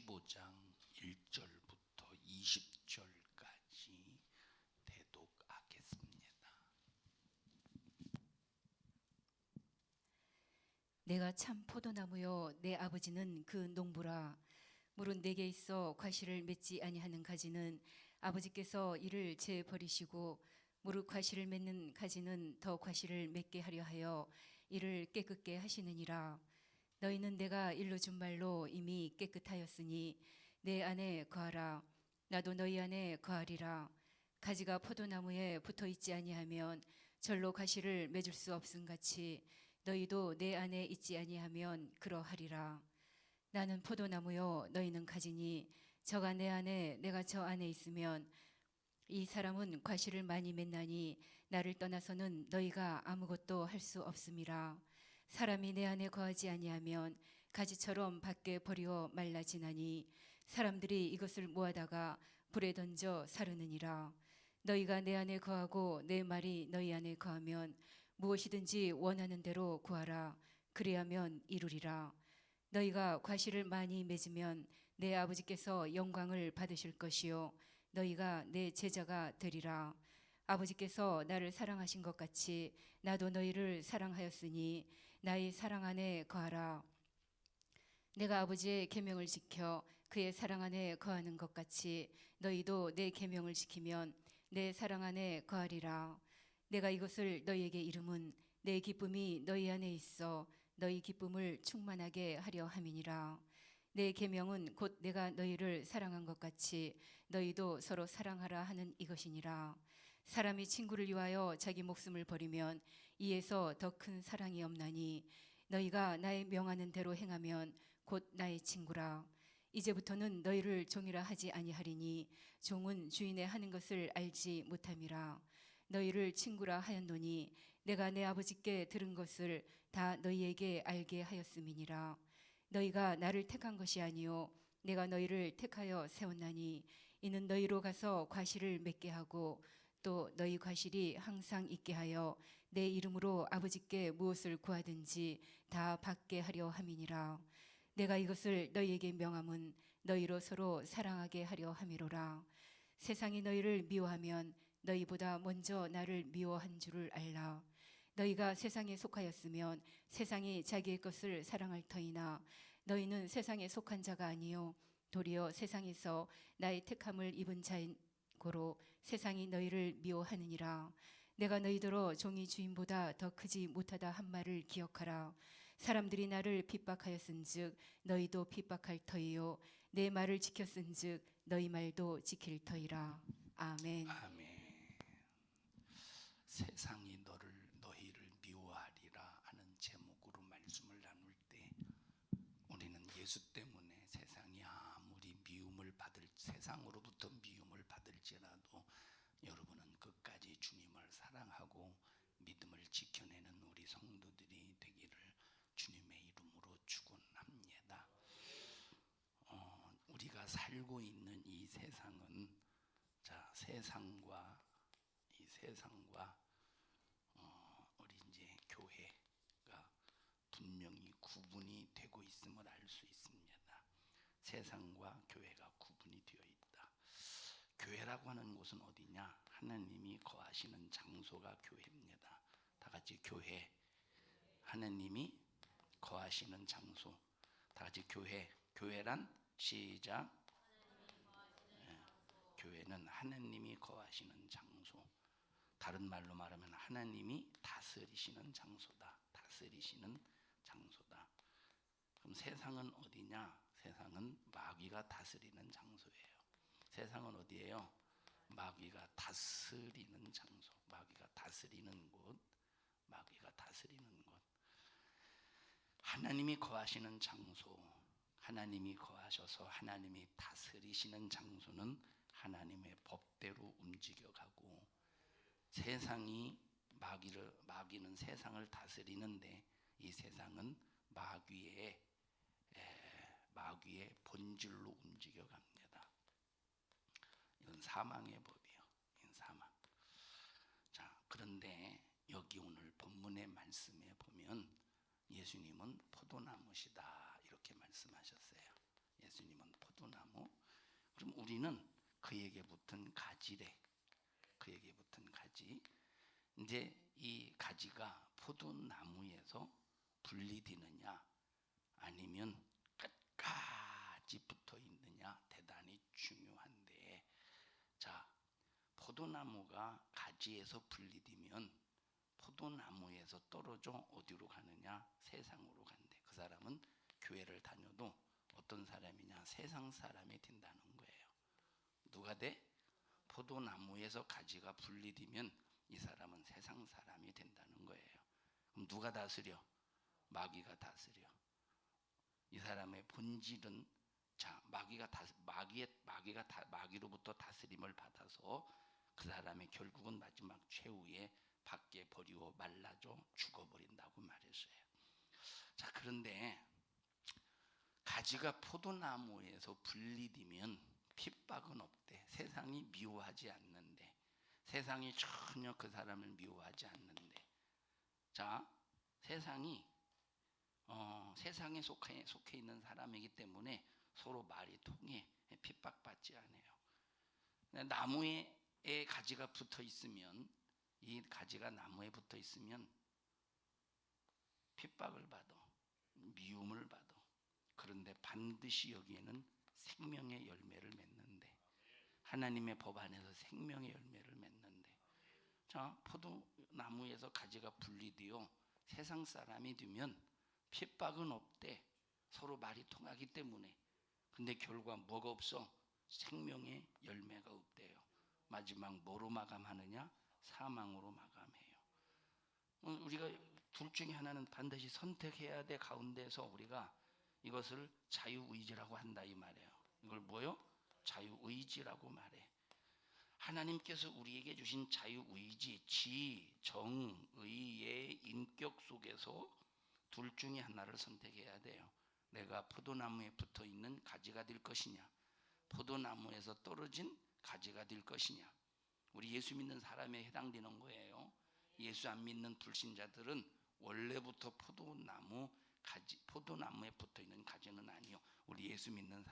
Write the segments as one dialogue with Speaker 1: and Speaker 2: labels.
Speaker 1: 15장 1절부터 20절까지 대독하겠습니다.
Speaker 2: 내가 참 포도나무요 내 아버지는 그 농부라. 물은 내게 있어 과실을 맺지 아니하는 가지는 아버지께서 이를 제 버리시고 무릇 과실을 맺는 가지는 더 과실을 맺게 하려 하여 이를 깨끗게 하시느니라. 너희는 내가 일러 준 말로 이미 깨끗하였으니 내 안에 거하라. 나도 너희 안에 거하리라. 가지가 포도나무에 붙어 있지 아니하면 절로 과실을 맺을 수 없음 같이 너희도 내 안에 있지 아니하면 그러하리라. 나는 포도나무요 너희는 가지니 저가 내 안에 내가 저 안에 있으면 이 사람은 과실을 많이 맺나니 나를 떠나서는 너희가 아무것도 할 수 없음이라. 사람이 내 안에 거하지 아니하면 가지처럼 밖에 버리어 말라지나니 사람들이 이것을 모아다가 불에 던져 사르느니라. 너희가 내 안에 거하고 내 말이 너희 안에 거하면 무엇이든지 원하는 대로 구하라. 그리하면 이루리라. 너희가 과실을 많이 맺으면 내 아버지께서 영광을 받으실 것이요 너희가 내 제자가 되리라. 아버지께서 나를 사랑하신 것 같이 나도 너희를 사랑하였으니 나의 사랑 안에 거하라. 내가 아버지의 계명을 지켜 그의 사랑 안에 거하는 것 같이 너희도 내 계명을 지키면 내 사랑 안에 거하리라. 내가 이것을 너희에게 이름은 내 기쁨이 너희 안에 있어 너희 기쁨을 충만하게 하려 함이니라. 내 계명은 곧 내가 너희를 사랑한 것 같이 너희도 서로 사랑하라 하는 이것이니라. 사람이 친구를 위하여 자기 목숨을 버리면 이에서 더 큰 사랑이 없나니 너희가 나의 명하는 대로 행하면 곧 나의 친구라. 이제부터는 너희를 종이라 하지 아니하리니 종은 주인의 하는 것을 알지 못함이라. 너희를 친구라 하였노니 내가 내 아버지께 들은 것을 다 너희에게 알게 하였음이니라. 너희가 나를 택한 것이 아니요 내가 너희를 택하여 세웠나니 이는 너희로 가서 과실을 맺게 하고 또 너희 과실이 항상 있게 하여 내 이름으로 아버지께 무엇을 구하든지 다 받게 하려 함이니라. 내가 이것을 너희에게 명함은 너희로 서로 사랑하게 하려 함이로라. 세상이 너희를 미워하면 너희보다 먼저 나를 미워한 줄을 알라. 너희가 세상에 속하였으면 세상이 자기의 것을 사랑할 터이나 너희는 세상에 속한 자가 아니요 도리어 세상에서 나의 택함을 입은 자인 고로 세상이 너희를 미워하느니라. 내가 너희더러 종이 주인보다 더 크지 못하다 한 말을 기억하라. 사람들이 나를 핍박하였은즉 너희도 핍박할 터이요 내 말을 지켰은즉 너희 말도 지킬 터이라. 아멘.
Speaker 1: 아멘. 세상이 너희를 미워하리라 하는 제목으로 말씀을 나눌 때 우리는 예수 때문에 세상이 아무리 세상으로부터 미움을 받을지라도 여러분은 끝까지 주님을 사랑하고 믿음을 지켜내는 우리 성도들이 되기를 주님의 이름으로 축원합니다. 우리가 살고 있는 이 세상은 세상과 우리 이제 교회가 분명히 구분이 되고 있음을 알 수 있습니다. 세상과 교회가 구분이 되어 있다. 교회라고 하는 곳은 어디냐? 하나님이 거하시는 장소가 교회입니다. 다 같이 교회. 하나님이 거하시는 장소. 다 같이 교회. 교회란 시작. 교회는 하나님이 거하시는 장소. 다른 말로 말하면 하나님이 다스리시는 장소다. 다스리시는 장소다. 그럼 세상은 어디냐? 세상은 마귀가 다스리는 장소예요. 세상은 어디예요? 마귀가 다스리는 장소. 마귀가 다스리는 곳. 마귀가 다스리는 곳. 하나님이 거하시는 장소. 하나님이 거하셔서 하나님이 다스리시는 장소는 하나님의 법대로 움직여가고 마귀는 세상을 다스리는데 이 세상은 마귀의 본질로 움직여갑니다. 이건 사망의 법이에요. 이건 사망. 자, 그런데 여기 오늘 본문의 말씀에 보면 예수님은 포도나무시다 이렇게 말씀하셨어요. 예수님은 포도나무. 그럼 우리는 그에게 붙은 가지래. 그에게 붙은 가지. 이제 이 가지가 포도나무에서 분리되느냐 아니면 끝까지 붙어 있느냐 대단히 중요한데, 자, 포도나무가 가지에서 분리되면 포도나무에서 떨어져 어디로 가느냐? 세상으로 간대. 그 사람은 교회를 다녀도 어떤 사람이냐? 세상 사람이 된다는 거예요. 누가 돼? 포도나무에서 가지가 분리되면 이 사람은 세상 사람이 된다는 거예요. 그럼 누가 다스려? 마귀가 다스려. 이 사람의 본질은, 자, 마귀로부터 다스림을 받아서 그 사람의 결국은 마지막 최후에 밖에 버리고 말라져 죽어버린다고 말했어요. 자, 그런데 가지가 포도나무에서 분리되면 핍박은 없대. 세상이 미워하지 않는데, 세상이 전혀 그 사람을 미워하지 않는데, 자, 세상에 속해 있는 사람이기 때문에 서로 말이 통해 핍박받지 않아요. 나무에 가지가 붙어 있으면, 이 가지가 나무에 붙어 있으면 핍박을 받아, 미움을 받아. 그런데 반드시 여기에는 생명의 열매를 맺는데, 하나님의 법 안에서 생명의 열매를 맺는데, 자, 포도나무에서 가지가 분리되어 세상 사람이 되면 핍박은 없대. 서로 말이 통하기 때문에. 근데 결과 뭐가 없어? 생명의 열매가 없대요. 마지막 뭐로 마감하느냐? 사망으로 마감해요. 우리가 둘 중에 하나는 반드시 선택해야 돼. 가운데서 우리가 이것을 자유의지라고 한다 이 말이에요. 이걸 뭐요? 자유의지라고 말해. 하나님께서 우리에게 주신 자유의지, 지, 정, 의의 인격 속에서 둘 중에 하나를 선택해야 돼요. 내가 포도나무에 붙어 있는 가지가 될 것이냐, 포도나무에서 떨어진 가지가 될 것이냐. 우리 예수 믿는 사람에 해당되는 거예요. 예수 안 믿는 불신자들은 원래부터 포도나무에 붙어 있는 가지는 아니요. 우리 예수 믿는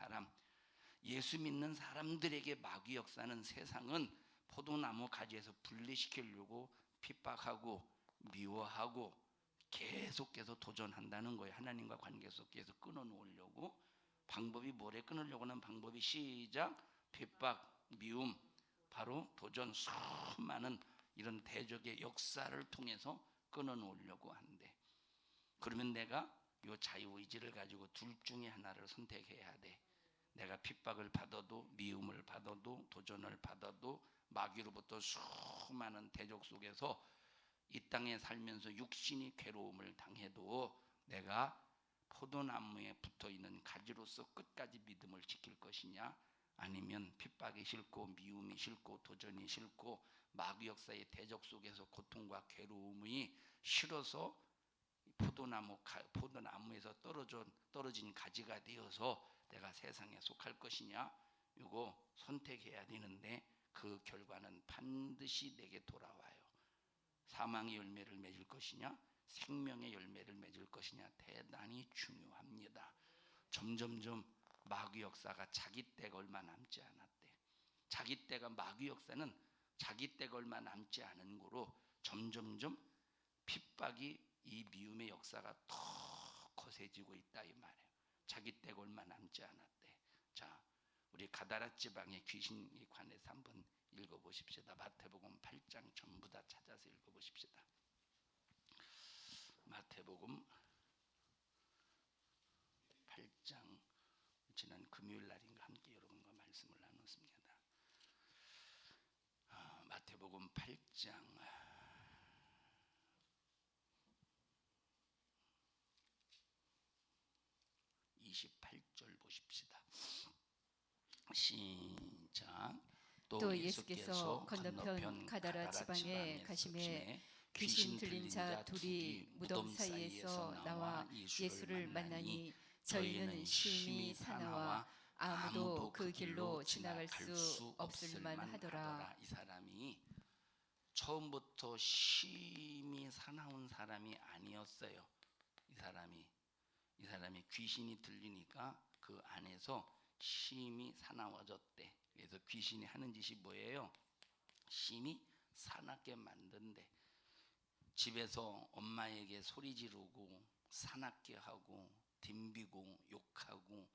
Speaker 1: 사람들에게 마귀 역사는, 세상은 포도나무 가지에서 분리시키려고 핍박하고 미워하고 계속해서 도전한다는 거예요. 하나님과 관계 속에서 끊어놓으려고. 방법이 뭐래? 끊으려고 하는 방법이 시작, 핍박, 미움, 바로 도전, 수많은 이런 대적의 역사를 통해서 끊어놓으려고 한대. 그러면 내가 이 자유의지를 가지고 둘 중에 하나를 선택해야 돼. 내가 핍박을 받아도, 미움을 받아도, 도전을 받아도, 마귀로부터 수많은 대적 속에서 이 땅에 살면서 육신이 괴로움을 당해도 내가 포도나무에 붙어있는 가지로서 끝까지 믿음을 지킬 것이냐, 아니면 핍박이 싫고 미움이 싫고 도전이 싫고 마귀 역사의 대적 속에서 고통과 괴로움이 싫어서 포도나무에서 떨어진 가지가 되어서 내가 세상에 속할 것이냐, 이거 선택해야 되는데 그 결과는 반드시 내게 돌아와요. 사망의 열매를 맺을 것이냐, 생명의 열매를 맺을 것이냐, 대단히 중요합니다. 점점점 마귀 역사가 자기 때가 얼마 남지 않았대. 자기 때가, 마귀 역사는 자기 때가 얼마 남지 않은 거로 점점점 핍박이, 이 미움의 역사가 더 거세지고 있다 이 말이에요. 자기 때가 얼마 남지 않았대. 자, 우리 가다라 지방의 귀신에 관해서 한번 읽어보십시다. 마태복음 8장 전부 다 찾아서 읽어보십시다. 마태복음 8장, 지난 금요일 날인가 함께 여러분과 말씀을 나눴습니다. 마태복음 8장 28절 보십시다. 시작.
Speaker 2: 또 예수께서 건너편 가다라 지방에 가심에 귀신 들린 자 둘이 무덤 사이에서 나와 예수를 만나니 저희는 심히 사나와 아무도 그 길로 지나갈 수 없을 만하더라.
Speaker 1: 이 사람이 처음부터 심히 사나운 사람이 아니었어요. 이 사람이 귀신이 들리니까 그 안에서 심히 사나워졌대. 그래서 귀신이 하는 짓이 뭐예요? 심히 사납게 만든대. 집에서 엄마에게 소리 지르고 사납게 하고 덤비고 욕하고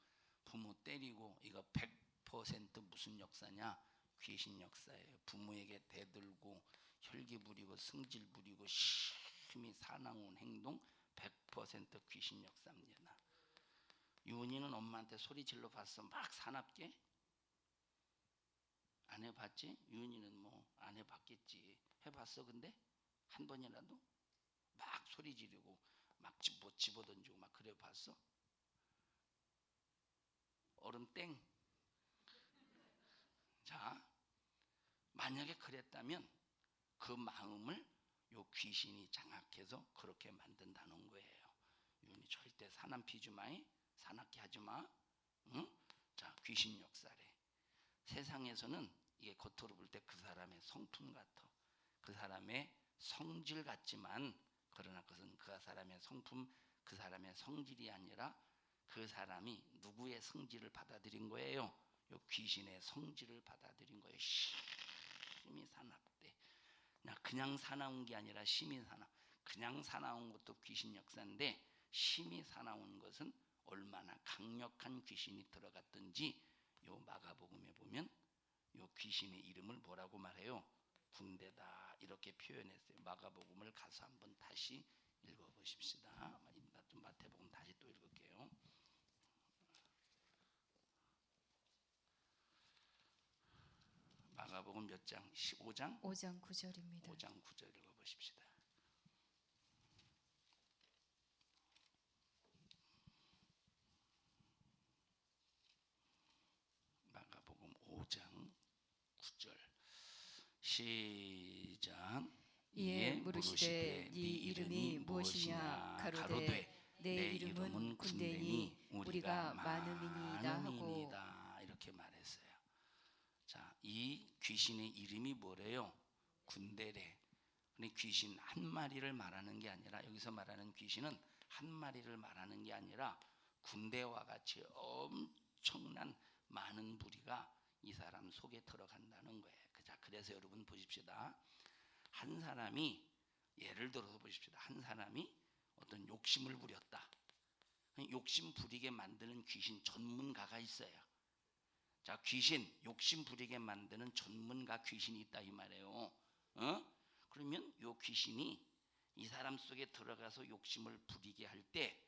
Speaker 1: 부모 때리고, 이거 100% 무슨 역사냐? 귀신 역사예요. 부모에게 대들고 혈기 부리고 승질 부리고 심히 사나운 행동, 100% 귀신 역사입니다. 유은이는 엄마한테 소리 질러 봤어? 막 사납게? 안 해봤지? 유은이는 뭐 안 해봤겠지. 해봤어? 근데 한 번이라도 막 소리 지르고 막 집어던지고 막 그래 봤어? 얼음 땡. 자, 만약에 그랬다면 그 마음을 요 귀신이 장악해서 그렇게 만든다는 거예요. 유은이 절대 사남 피지 마이, 사납게 하지 마. 응? 자, 귀신 역사래. 세상에서는 이게 겉으로 볼 때 그 사람의 성품 같아. 그 사람의 성질 같지만, 그러나 그것은 그 사람의 성품, 그 사람의 성질이 아니라 그 사람이 누구의 성질을 받아들인 거예요? 요 귀신의 성질을 받아들인 거예요. 심히 사납대. 그냥 사나운 게 아니라 심히 사나. 그냥 사나운 것도 귀신 역사인데, 심히 사나운 것은 얼마나 강력한 귀신이 들어갔든지 요 마가복음에 보면 요 귀신의 이름을 뭐라고 말해요? 군대다, 이렇게 표현했어요. 마가복음을 가서 한번 다시 읽어보십시다. 마태복음 다시 또 읽을게요. 마가복음 몇 장? 15장?
Speaker 2: 5장 9절입니다.
Speaker 1: 5장 9절 읽어보십시다. 마가복음 5장 9절 시작.
Speaker 2: 이에 물으시되 네 이름이 무엇이냐 가로되 내 이름은 군대니 우리가 많음이니이다 하고.
Speaker 1: 이렇게 말했어요. 자, 이 귀신의 이름이 뭐래요? 군대래. 근데 귀신 한 마리를 말하는 게 아니라, 여기서 말하는 귀신은 한 마리를 말하는 게 아니라 군대와 같이 엄청난 많은 무리가 이 사람 속에 들어간다는 거예요. 자, 그래서 여러분 보십시다. 한 사람이, 예를 들어서 보십시다. 한 사람이 어떤 욕심을 부렸다. 욕심 부리게 만드는 귀신 전문가가 있어요. 자, 귀신 욕심 부리게 만드는 전문가 귀신이 있다 이 말이에요. 그러면 요 귀신이 이 사람 속에 들어가서 욕심을 부리게 할 때,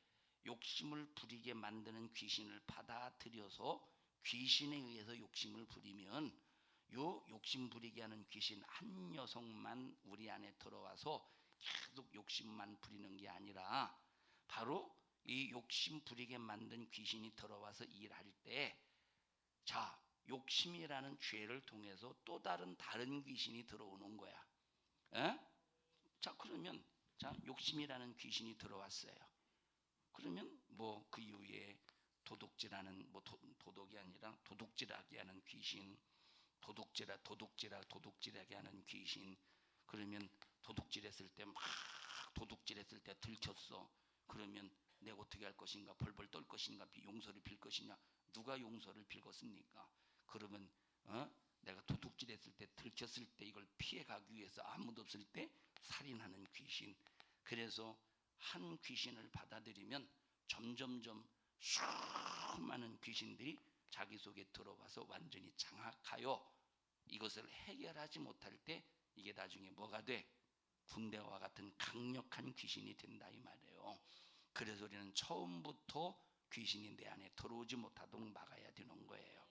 Speaker 1: 욕심을 부리게 만드는 귀신을 받아들여서 귀신에 의해서 욕심을 부리면, 요 욕심 부리게 하는 귀신 한 녀석만 우리 안에 들어와서 계속 욕심만 부리는 게 아니라, 바로 이 욕심 부리게 만든 귀신이 들어와서 일할 때, 자, 욕심이라는 죄를 통해서 또 다른 귀신이 들어오는 거야. 에? 자, 그러면 자, 욕심이라는 귀신이 들어왔어요. 그러면 뭐 그 이후에 도둑질하는, 뭐 도둑이 아니라 도둑질하게 하는 귀신, 도둑질하게 하는 귀신. 그러면 도둑질했을 때 막 도둑질했을 때 들켰어. 그러면 내가 어떻게 할 것인가? 벌벌 떨 것인가? 용서를 빌 것이냐? 누가 용서를 빌겠습니까? 그러면 내가 도둑질했을 때, 들켰을 때, 이걸 피해가기 위해서 아무도 없을 때 살인하는 귀신. 그래서 한 귀신을 받아들이면 점점점 수많은 귀신들이 자기 속에 들어와서 완전히 장악하여 이것을 해결하지 못할 때 이게 나중에 뭐가 돼? 군대와 같은 강력한 귀신이 된다 이 말이에요. 그래서 우리는 처음부터 귀신이 내 안에 들어오지 못하도록 막아야 되는 거예요.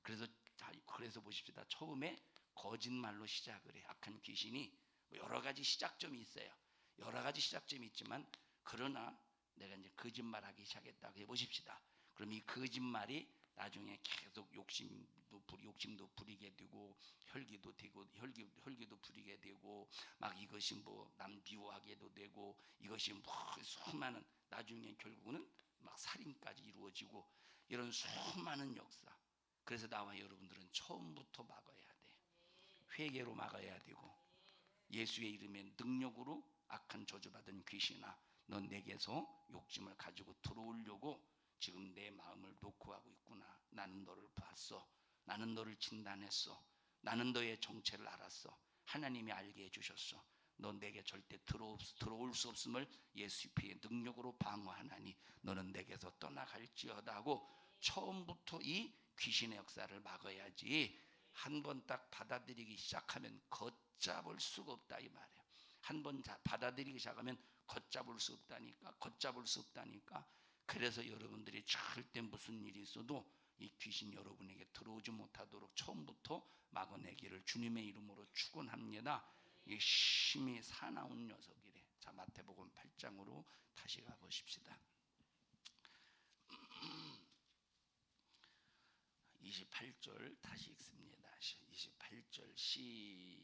Speaker 1: 그래서 보십시다. 처음에 거짓말로 시작을 해. 악한 귀신이 여러 가지 시작점이 있어요. 여러 가지 시작점이 있지만, 그러나 내가 이제 거짓말하기 시작했다고 해보십시다. 그럼 이 거짓말이 나중에 계속 욕심도 부리게 되고, 혈기도 부리게 되고, 막 이것이 뭐 남 미워하게도 되고, 이것이 뭐 수많은, 나중에 결국은 막 살인까지 이루어지고, 이런 수많은 역사. 그래서 나와 여러분들은 처음부터 막아야 돼. 회개로 막아야 되고, 예수의 이름의 능력으로 악한 저주받은 귀신아, 넌 내게서 욕심을 가지고 들어오려고 지금 내 마음을 놓고 가고 있구나. 나는 너를 봤어. 나는 너를 진단했어. 나는 너의 정체를 알았어. 하나님이 알게 해주셨어. 너 내게 절대 들어올 수 없음을 예수 피의 능력으로 방어하나니 너는 내게서 떠나갈지어다 하고 처음부터 이 귀신의 역사를 막아야지. 한 번 딱 받아들이기 시작하면 걷잡을 수가 없다 이 말이에요. 한 번 받아들이기 시작하면 걷잡을 수 없다니까. 그래서 여러분들이 절대 무슨 일이 있어도 이 귀신 여러분에게 들어오지 못하도록 처음부터 막아내기를 주님의 이름으로 축원합니다. 이 심히 사나운 녀석이래. 자, 마태복음 8장으로 다시 가보십시다. 28절 다시 읽습니다. 28절 시작.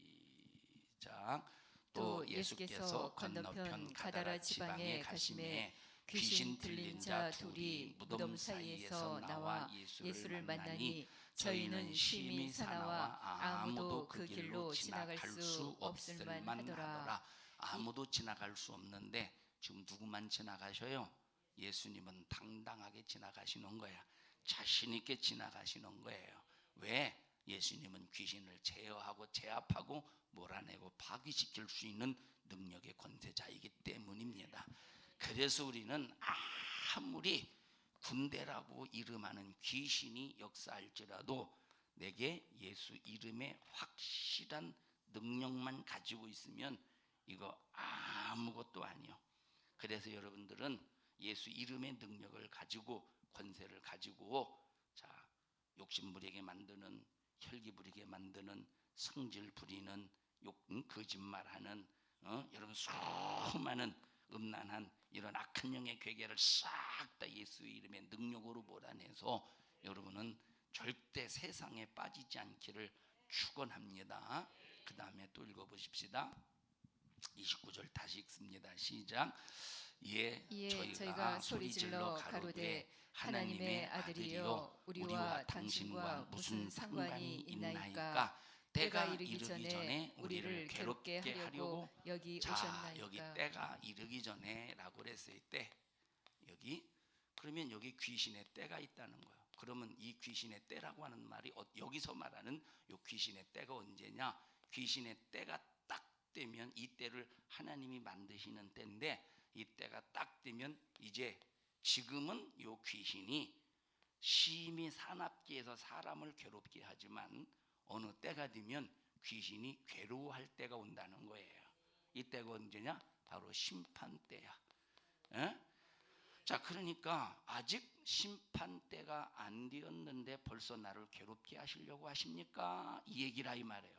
Speaker 1: 또 예수께서 건너편 가다라 지방에 가심에 귀신 들린 자 둘이 무덤 사이에서 나와 예수를 만나니 저희는 심히 사나워 아무도 그 길로 지나갈 수 없을 만하더라. 아무도 지나갈 수 없는데 지금 누구만 지나가셔요? 예수님은 당당하게 지나가시는 거야. 자신 있게 지나가시는 거예요. 왜? 예수님은 귀신을 제어하고 제압하고 몰아내고 파괴시킬 수 있는 능력의 권세자이기 때문입니다. 그래서 우리는 아무리 군대라고 이름하는 귀신이 역사할지라도 내게 예수 이름의 확실한 능력만 가지고 있으면 이거 아무것도 아니요. 그래서 여러분들은 예수 이름의 능력을 가지고 권세를 가지고 자, 욕심 부리게 만드는, 혈기 부리게 만드는, 성질 부리는, 거짓말하는 여러분 수많은 음란한 이런 악한 영의 괴계를 싹 다 예수 이름의 능력으로 몰아내서 여러분은 절대 세상에 빠지지 않기를 축원합니다. 그 다음에 또 읽어보십시다. 29절 다시 읽습니다. 시작. 예, 저희가 소리질러 가로되 하나님의 아들이여 우리와 당신과 무슨 상관이 있나이까. 때가 이르기 전에 우리를 괴롭게 하려고 여기 오셨나이까. 여기 때가 이르기 전에 라고 그랬을 때 여기 그러면 여기 귀신의 때가 있다는 거예요. 그러면 이 귀신의 때라고 하는 말이 여기서 말하는 이 귀신의 때가 언제냐? 귀신의 때가 딱 되면 이 때를 하나님이 만드시는 때인데 이 때가 딱 되면 이제 지금은 이 귀신이 심히 사납게 해서 사람을 괴롭게 하지만 어느 때가 되면 귀신이 괴로워할 때가 온다는 거예요. 이 때가 언제냐? 바로 심판 때야. 에? 자, 그러니까 아직 심판 때가 안 되었는데 벌써 나를 괴롭게 하시려고 하십니까? 이 얘기라 이 말이에요.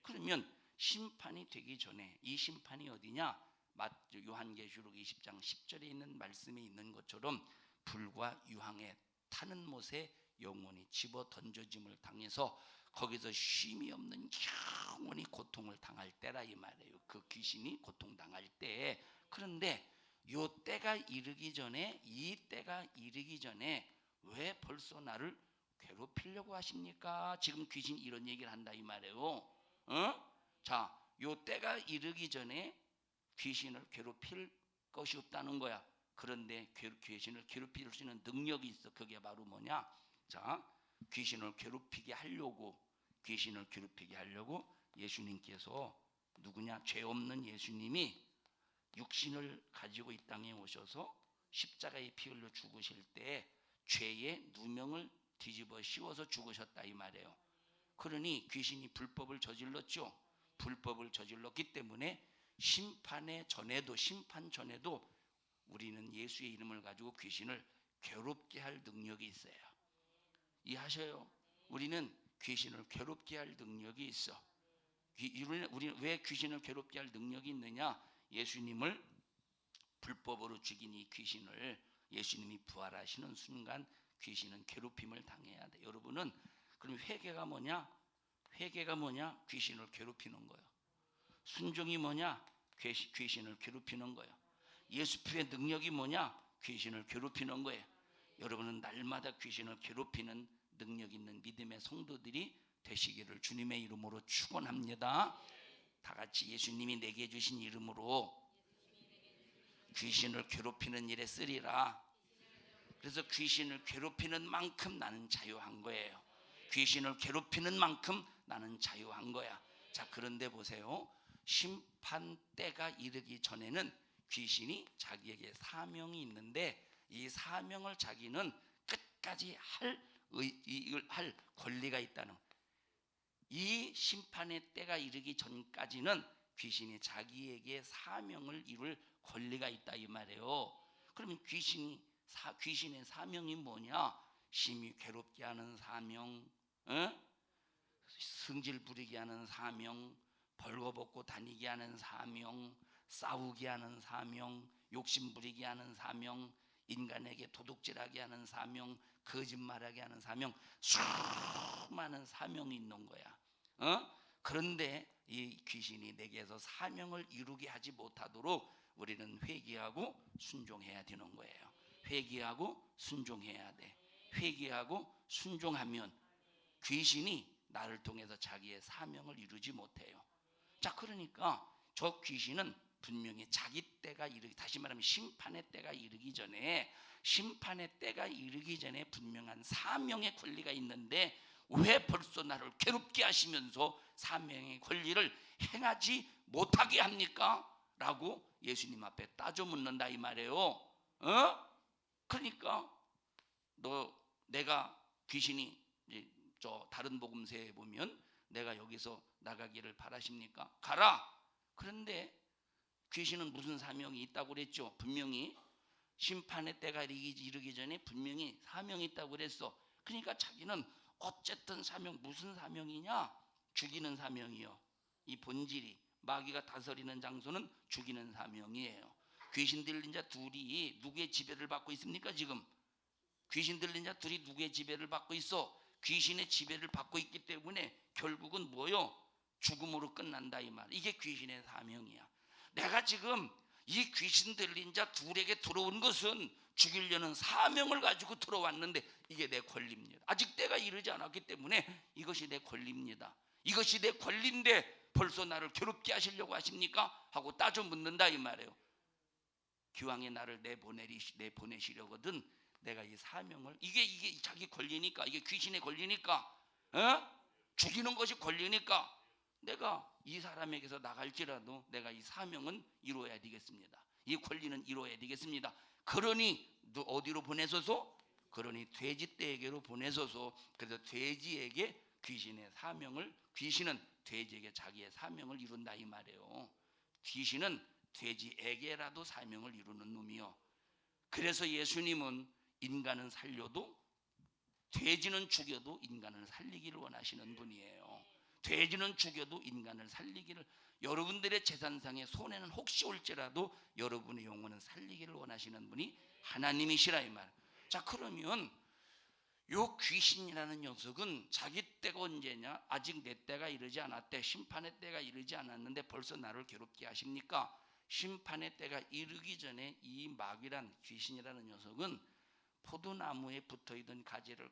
Speaker 1: 그러면 심판이 되기 전에 이 심판이 어디냐? 요한계시록 20장 10절에 있는 말씀에 있는 것처럼 불과 유황에 타는 못에 영혼이 집어 던져짐을 당해서 거기서 쉼이 없는 영원히 고통을 당할 때라 이 말이에요. 그 귀신이 고통당할 때. 그런데 요 때가 이르기 전에 이 때가 이르기 전에 왜 벌써 나를 괴롭히려고 하십니까? 지금 귀신이 이런 얘기를 한다 이 말이에요. 자, 요 때가 이르기 전에 귀신을 괴롭힐 것이 없다는 거야. 그런데 귀신을 괴롭힐 수 있는 능력이 있어. 그게 바로 뭐냐? 자, 귀신을 괴롭히게 하려고 예수님께서 누구냐? 죄 없는 예수님이 육신을 가지고 이 땅에 오셔서 십자가에 피 흘려 죽으실 때 죄의 누명을 뒤집어 씌워서 죽으셨다 이 말이에요. 그러니 귀신이 불법을 저질렀죠. 불법을 저질렀기 때문에 심판 전에도 우리는 예수의 이름을 가지고 귀신을 괴롭게 할 능력이 있어요. 이해하셔요? 우리는 귀신을 괴롭게 할 능력이 있어. 우리는 왜 귀신을 괴롭게 할 능력이 있느냐? 예수님을 불법으로 죽인 이 귀신을 예수님이 부활하시는 순간 귀신은 괴롭힘을 당해야 돼. 여러분은 그럼 회개가 뭐냐? 귀신을 괴롭히는 거예요. 순종이 뭐냐? 귀신을 괴롭히는 거예요. 예수 피의 능력이 뭐냐? 귀신을 괴롭히는 거예요. 여러분은 날마다 귀신을 괴롭히는 능력 있는 믿음의 성도들이 되시기를 주님의 이름으로 축원합니다. 다 같이 예수님이 내게 주신 이름으로 귀신을 괴롭히는 일에 쓰리라. 그래서 귀신을 괴롭히는 만큼 나는 자유한 거예요. 귀신을 괴롭히는 만큼 나는 자유한 거야. 자, 그런데 보세요. 심판 때가 이르기 전에는 귀신이 자기에게 사명이 있는데 이 사명을 자기는 끝까지 이걸 할 권리가 있다는 거예요. 이 심판의 때가 이르기 전까지는 귀신이 자기에게 사명을 이룰 권리가 있다 이 말이에요. 그러면 귀신의 사명이 뭐냐? 심히 괴롭게 하는 사명, 승질 부리게 하는 사명, 벌거벗고 다니게 하는 사명, 싸우게 하는 사명, 욕심 부리게 하는 사명, 인간에게 도둑질하게 하는 사명, 거짓말하게 하는 사명, 수많은 사명이 있는 거야. 그런데 이 귀신이 내게서 사명을 이루게 하지 못하도록 우리는 회개하고 순종해야 되는 거예요. 회개하고 순종해야 돼. 회개하고 순종하면 귀신이 나를 통해서 자기의 사명을 이루지 못해요. 자, 그러니까 저 귀신은 분명히 자기 때가 다시 말하면 심판의 때가 이르기 전에 분명한 사명의 권리가 있는데 왜 벌써 나를 괴롭게 하시면서 사명의 권리를 행하지 못하게 합니까? 라고 예수님 앞에 따져 묻는다 이 말이에요. 그러니까 내가 귀신이 이제 저 다른 복음서에 보면 내가 여기서 나가기를 바라십니까? 가라. 그런데 귀신은 무슨 사명이 있다고 그랬죠? 분명히 심판의 때가 이르기 전에 분명히 사명이 있다고 그랬어. 그러니까 자기는 어쨌든 무슨 사명이냐? 죽이는 사명이요. 이 본질이 마귀가 다스리는 장소는 죽이는 사명이에요. 귀신 들린 자 둘이 누구의 지배를 받고 있습니까? 지금 귀신 들린 자 둘이 누구의 지배를 받고 있어? 귀신의 지배를 받고 있기 때문에 결국은 뭐요? 죽음으로 끝난다 이 말. 이게 귀신의 사명이야. 내가 지금 이 귀신 들린 자 둘에게 들어온 것은 죽이려는 사명을 가지고 들어왔는데 이게 내 권리입니다. 아직 때가 이르지 않았기 때문에 이것이 내 권리입니다. 이것이 내 권리인데 벌써 나를 괴롭게 하시려고 하십니까? 하고 따져 묻는다 이 말이에요. 기왕에 나를 내보내시려거든 내가 이 사명을 이게 자기 권리니까, 이게 귀신의 권리니까, 죽이는 것이 권리니까 내가 이 사람에게서 나갈지라도 내가 이 사명은 이루어야 되겠습니다. 이 권리는 이루어야 되겠습니다. 그러니 어디로 보내소서? 그러니 돼지떼에게로 보내소서. 그래서 돼지에게 귀신은 돼지에게 자기의 사명을 이룬다 이 말이에요. 귀신은 돼지에게라도 사명을 이루는 놈이요. 그래서 예수님은 인간은 살려도 돼지는 죽여도 인간을 살리기를 원하시는 분이에요. 돼지는 죽여도 인간을 살리기를, 여러분들의 재산상의 손해는 혹시 올지라도 여러분의 영혼은 살리기를 원하시는 분이 하나님이시라 이 말. 자, 그러면 요 귀신이라는 녀석은 자기 때가 언제냐? 아직 내 때가 이르지 않았대. 심판의 때가 이르지 않았는데 벌써 나를 괴롭게 하십니까? 심판의 때가 이르기 전에 이 마귀란 귀신이라는 녀석은 포도나무에 붙어있던 가지를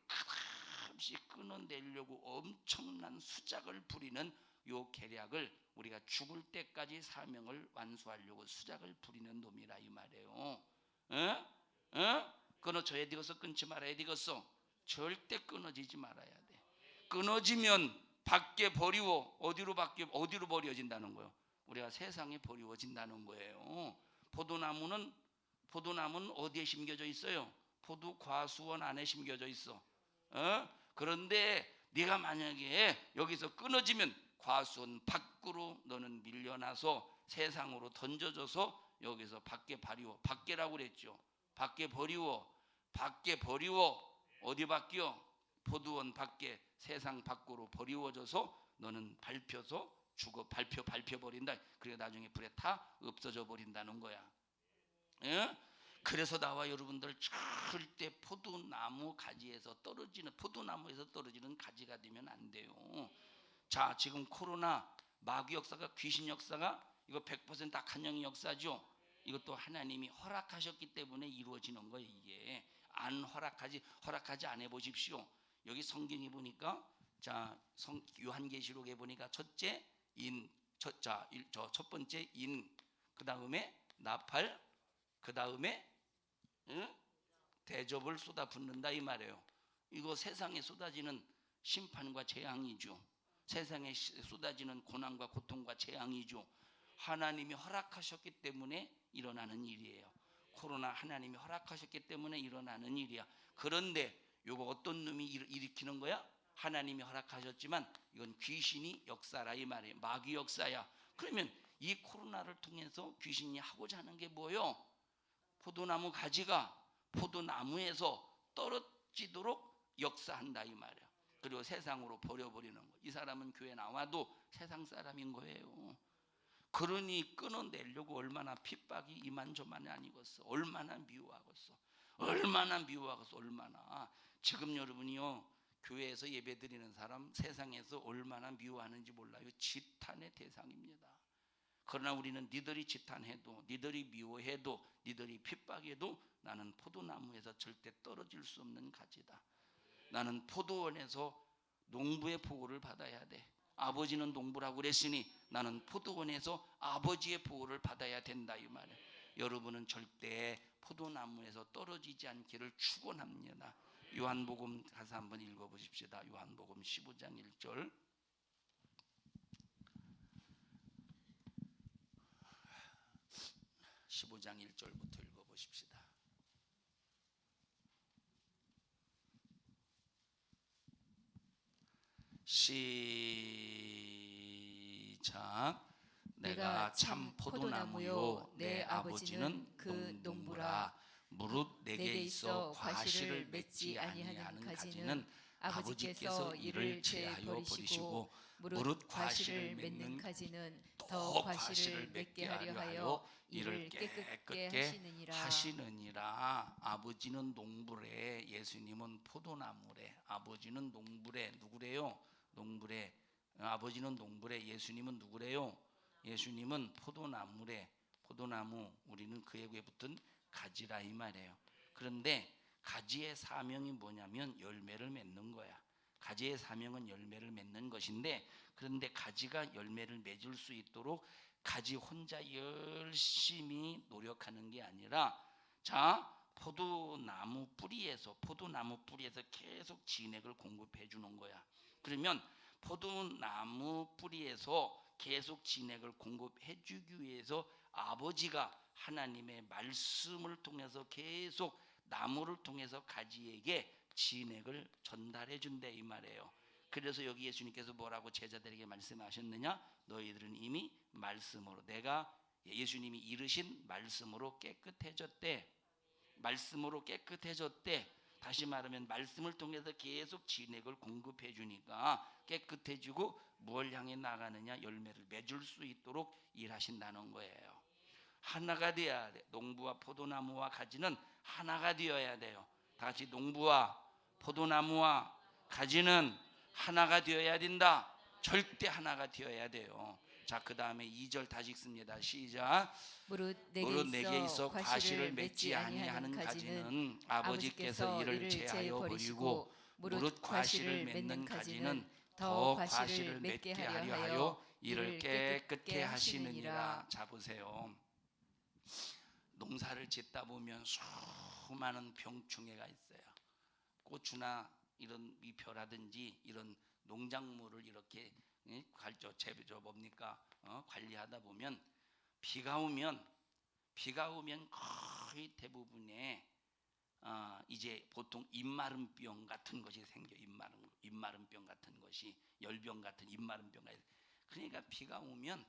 Speaker 1: 끝없이 끊어내려고 엄청난 수작을 부리는 요 계략을, 우리가 죽을 때까지 사명을 완수하려고 수작을 부리는 놈이라 이 말이에요. 끊어져야 되겠어? 끊지 말아야 되겠어? 절대 끊어지지 말아야 돼. 끊어지면 밖에 버리워. 어디로 버려진다는 거예요? 우리가 세상에 버리워진다는 거예요. 포도나무는 어디에 심겨져 있어요? 포도 과수원 안에 심겨져 있어. 그런데 네가 만약에 여기서 끊어지면 과수원 밖으로 너는 밀려나서 세상으로 던져져서 여기서 밖에 버리워. 밖에라고 그랬죠. 밖에 버리워. 어디 밖이요? 포도원 밖에, 세상 밖으로 버리워져서 너는 밟혀서 죽어. 밟혀버린다. 그래 나중에 불에 타 없어져 버린다는 거야. 그래서 나와 여러분들 절대 포도나무에서 떨어지는 가지가 되면 안 돼요. 자, 지금 코로나 마귀 역사가, 귀신 역사가 이거 100% 악한 영의 역사죠. 이것도 하나님이 허락하셨기 때문에 이루어지는 거예요. 이게 허락하지 않아 보십시오. 여기 성경에 보니까, 자, 요한계시록에 보니까 첫째 인, 첫 번째 인, 그 다음에 나팔, 그 다음에 대접을 쏟아붓는다 이 말이에요. 이거 세상에 쏟아지는 심판과 재앙이죠. 세상에 쏟아지는 고난과 고통과 재앙이죠. 하나님이 허락하셨기 때문에 일어나는 일이에요. 코로나 하나님이 허락하셨기 때문에 일어나는 일이야. 그런데 이거 어떤 놈이 일으키는 거야? 하나님이 허락하셨지만 이건 귀신이 역사라 이 말이에요. 마귀 역사야. 그러면 이 코로나를 통해서 귀신이 하고자 하는 게 뭐예요? 포도나무 가지가 포도나무에서 떨어지도록 역사한다 이 말이야. 그리고 세상으로 버려버리는 거. 이 사람은 교회 나와도 세상 사람인 거예요. 그러니 끊어내려고 얼마나 핍박이 이만저만이 아니겠어. 얼마나 미워하겠어. 얼마나 미워하겠어. 얼마나. 지금 여러분이요 교회에서 예배드리는 사람 세상에서 얼마나 미워하는지 몰라요. 지탄의 대상입니다. 그러나 우리는 니들이 지탄해도 니들이 미워해도 니들이 핍박해도 나는 포도나무에서 절대 떨어질 수 없는 가지다. 나는 포도원에서 농부의 보호를 받아야 돼. 아버지는 농부라고 그랬으니 나는 포도원에서 아버지의 보호를 받아야 된다 이 말이에요. 여러분은 절대 포도나무에서 떨어지지 않기를 축원합니다. 요한복음 가서 한번 읽어보십시다. 요한복음 15장 1절. (15장 1절부터) 읽어보십시다. 시작. 내가 참 포도나무요 내 아버지는 그 농부라. 무릇 내게 있어 과실을 맺지 아니하는 가지는 아버지께서 이를 제하여 버리시고 무릇 과실을 맺는 가지는 더 과실을 맺게 하려 하여 이를 깨끗게 하시느니라. 아버지는 농부래. 예수님은 포도나무래. 아버지는 농부래. 누구래요? 농부래. 아버지는 농부래. 예수님은 누구래요? 예수님은 포도나무래. 포도나무. 우리는 그에 붙은 가지라 이 말이에요. 그런데 가지의 사명이 뭐냐면 열매를 맺는 거야. 가지의 사명은 열매를 맺는 것인데, 그런데 가지가 열매를 맺을 수 있도록 가지 혼자 열심히 노력하는 게 아니라, 자, 포도나무 뿌리에서 계속 진액을 공급해 주는 거야. 그러면 포도나무 뿌리에서 계속 진액을 공급해 주기 위해서 아버지가 하나님의 말씀을 통해서 계속 나무를 통해서 가지에게 진액을 전달해 준다 이 말이에요. 그래서 여기 예수님께서 뭐라고 제자들에게 말씀하셨느냐? 너희들은 이미 말씀으로, 내가 예수님이 이르신 말씀으로 깨끗해졌대. 말씀으로 깨끗해졌대. 다시 말하면 말씀을 통해서 계속 진액을 공급해 주니까 깨끗해지고 뭘 향해 나가느냐? 열매를 맺을 수 있도록 일하신다는 거예요. 하나가 되어야 돼. 농부와 포도나무와 가지는 하나가 되어야 돼요. 다 같이 농부와 포도나무와 가지는 하나가 되어야 된다. 절대 하나가 되어야 돼요. 자, 그 다음에 2절 다시 읽습니다. 시작.
Speaker 2: 무릇
Speaker 1: 내게 있어 과실을 맺지 아니하는 가지는 아버지께서 이를 제하여 버리고 무릇 과실을 맺는 가지는 더 과실을 맺게 하려 하여 이를 깨끗게 하시느니라. 자, 보세요. 농사를 짓다 보면 수많은 병충해가 있어요. 고추나 이런 미표라든지 이런 농작물을 이렇게 관리하다 보면 비가 오면 거의 대부분의 이제 보통 입마름병 같은 것이 생겨. 입마름병 같은 것이, 열병 같은 입마름병. 그러니까 비가 오면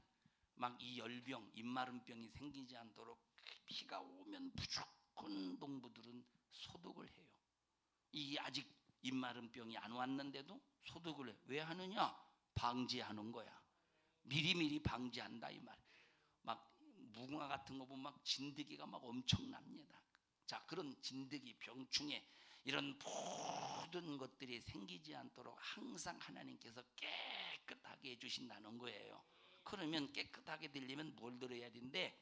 Speaker 1: 막 이 열병, 입마름병이 생기지 않도록 비가 오면 무조건 농부들은 소독을 해요. 이 아직 입마름병이 안 왔는데도 소독을 해. 왜 하느냐? 방지하는 거야. 미리미리 방지한다 이 말. 막 무궁화 같은 거 보면 막 진드기가 막 엄청납니다. 자, 그런 진드기, 병충해 이런 모든 것들이 생기지 않도록 항상 하나님께서 깨끗하게 해주신다는 거예요. 그러면 깨끗하게 되려면 뭘 들어야 된대?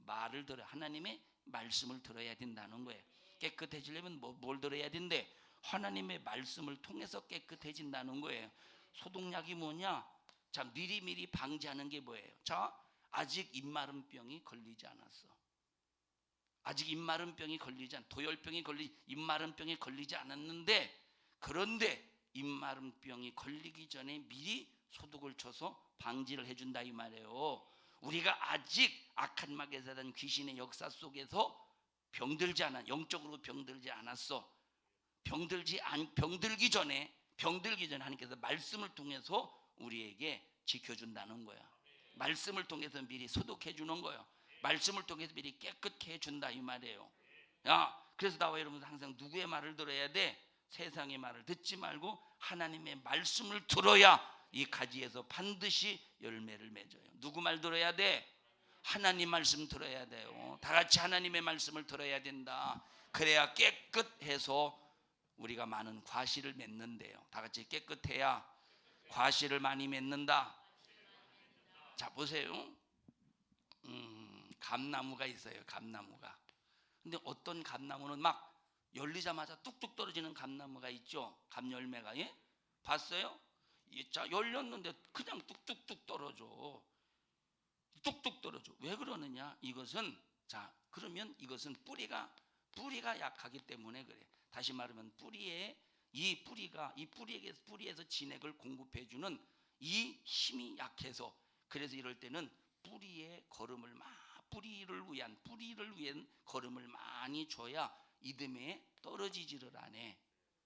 Speaker 1: 말을 들어, 하나님의 말씀을 들어야 된다는 거예요. 깨끗해지려면 뭘 들어야 된대? 하나님의 말씀을 통해서 깨끗해진다는 거예요. 소독약이 뭐냐? 자, 미리미리 방지하는 게 뭐예요? 자, 아직 입마름병이 걸리지 않았어. 아직 입마른 병이 걸리지 도열병이 입마른 병이 걸리지 않았는데, 그런데 입마른 병이 걸리기 전에 미리 소독을 쳐서 방지를 해준다 이 말이에요. 우리가 아직 악한 마귀에서 난 귀신의 역사 속에서 병들지 않아, 영적으로 병들지 않았어. 병들기 전에 하나님께서 말씀을 통해서 우리에게 지켜준다는 거야. 말씀을 통해서 미리 소독해 주는 거예요. 말씀을 통해서 미리 깨끗해 준다 이 말이에요. 그래서 나와 여러분들 항상 누구의 말을 들어야 돼? 세상의 말을 듣지 말고 하나님의 말씀을 들어야 이 가지에서 반드시 열매를 맺어요. 누구 말 들어야 돼? 하나님 말씀 들어야 돼요. 다 같이 하나님의 말씀을 들어야 된다. 그래야 깨끗해서 우리가 많은 과실을 맺는데요. 다 같이 깨끗해야 과실을 많이 맺는다. 자, 보세요. 감나무가 있어요. 감나무가. 근데 어떤 감나무는 막 열리자마자 뚝뚝 떨어지는 감나무가 있죠. 감열매가. 예? 봤어요? 자, 열렸는데 그냥 뚝뚝뚝 떨어져. 뚝뚝 떨어져. 왜 그러느냐? 이것은, 자, 그러면 이것은 뿌리가 약하기 때문에 그래. 다시 말하면 뿌리에서 진액을 공급해 주는 이 힘이 약해서, 그래서 이럴 때는 뿌리를 위한 걸음을 많이 줘야 이듬해 떨어지지를 않아.